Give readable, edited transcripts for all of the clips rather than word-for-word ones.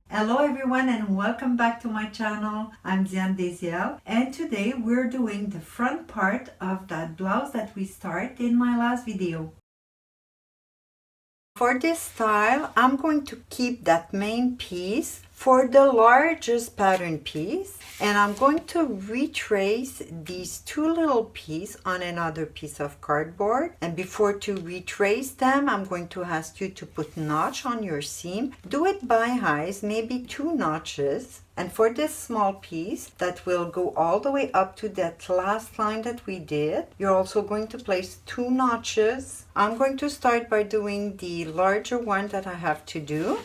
Hello everyone and welcome back to my channel. I'm Diane Deziel and today we're doing the front part of that blouse that we started in my last video. For this style, I'm going to keep that main piece for the largest pattern piece, and I'm going to retrace these two little pieces on another piece of cardboard. And before to retrace them, I'm going to ask you to put notch on your seam. Do it by eyes, maybe 2 notches. And for this small piece that will go all the way up to that last line that we did, you're also going to place 2 notches. I'm going to start by doing the larger one that I have to do.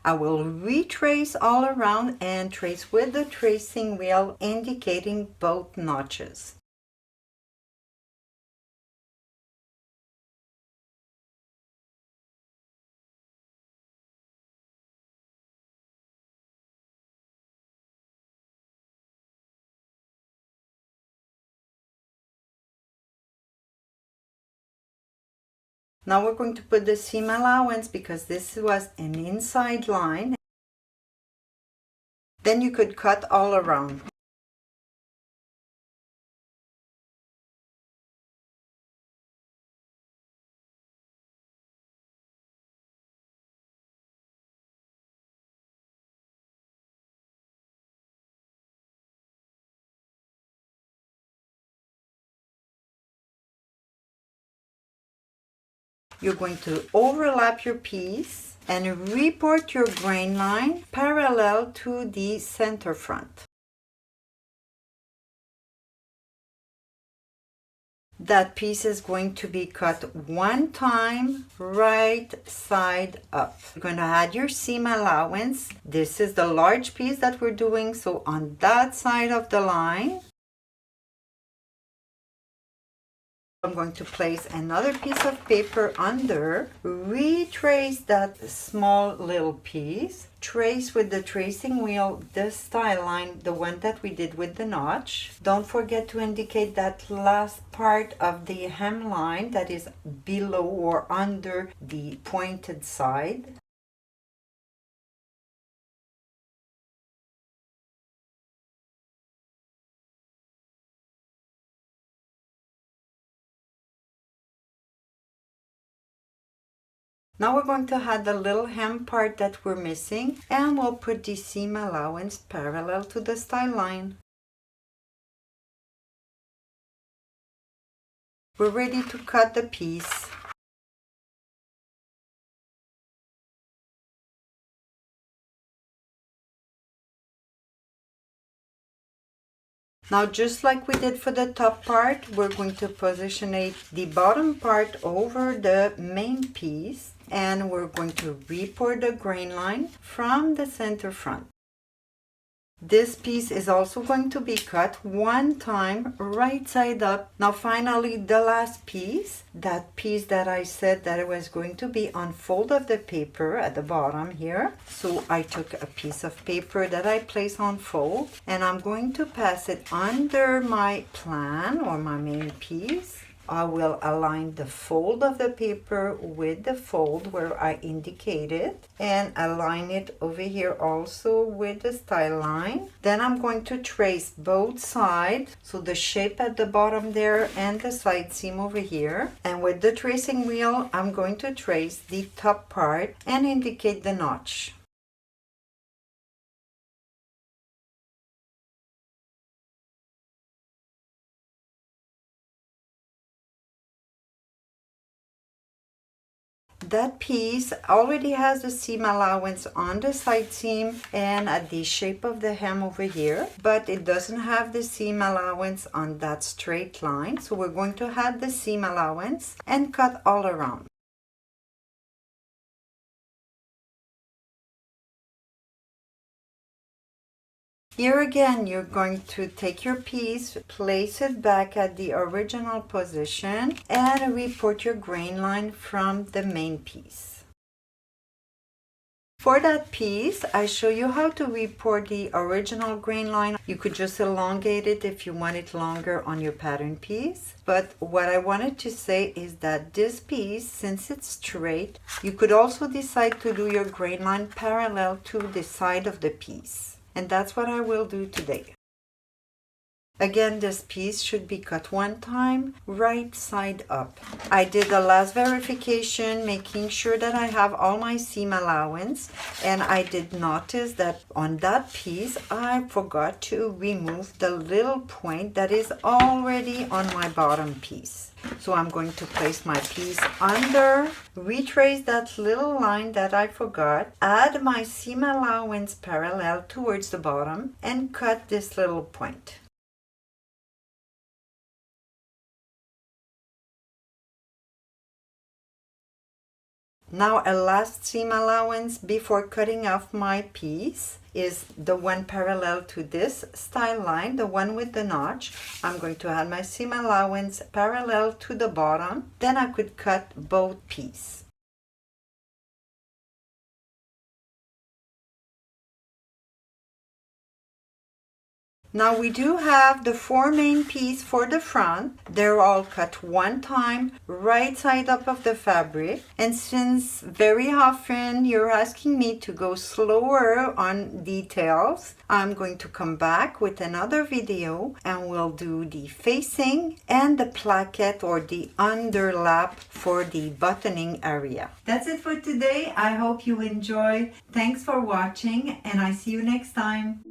I will retrace all around and trace with the tracing wheel indicating both notches. Now we're going to put the seam allowance because this was an inside line. Then you could cut all around. You're going to overlap your piece and report your grain line parallel to the center front. That piece is going to be cut 1 time, right side up. You're going to add your seam allowance. This is the large piece that we're doing, so on that side of the line, I'm going to place another piece of paper under, retrace that small little piece, trace with the tracing wheel this style line, the one that we did with the notch. Don't forget to indicate that last part of the hemline that is below or under the pointed side. Now we're going to add the little hem part that we're missing, and we'll put the seam allowance parallel to the style line. We're ready to cut the piece. Now, just like we did for the top part, we're going to position the bottom part over the main piece, and we're going to report the grain line from the center front. This piece is also going to be cut 1 time, right side up. Now finally, the last piece, that piece that I said that it was going to be on fold of the paper at the bottom here. So I took a piece of paper that I place on fold, and I'm going to pass it under my plan or my main piece. I will align the fold of the paper with the fold where I indicated, and align it over here also with the style line. Then I'm going to trace both sides, so the shape at the bottom there and the side seam over here. And with the tracing wheel, I'm going to trace the top part and indicate the notch. That piece already has the seam allowance on the side seam and at the shape of the hem over here, but it doesn't have the seam allowance on that straight line. So we're going to add the seam allowance and cut all around. Here again, you're going to take your piece, place it back at the original position, and report your grain line from the main piece. For that piece, I show you how to report the original grain line. You could just elongate it if you want it longer on your pattern piece. But what I wanted to say is that this piece, since it's straight, you could also decide to do your grain line parallel to the side of the piece. And that's what I will do today. Again, this piece should be cut one time, right side up. I did the last verification, making sure that I have all my seam allowance, and I did notice that on that piece, I forgot to remove the little point that is already on my bottom piece. So I'm going to place my piece under, retrace that little line that I forgot, add my seam allowance parallel towards the bottom, and cut this little point. Now a last seam allowance before cutting off my piece is the one parallel to this style line, the one with the notch. I'm going to add my seam allowance parallel to the bottom. Then I could cut both pieces. Now we do have the 4 main pieces for the front. They're all cut one time, right side up of the fabric. And since very often you're asking me to go slower on details, I'm going to come back with another video and we'll do the facing and the placket or the underlap for the buttoning area. That's it for today. I hope you enjoy. Thanks for watching and I see you next time.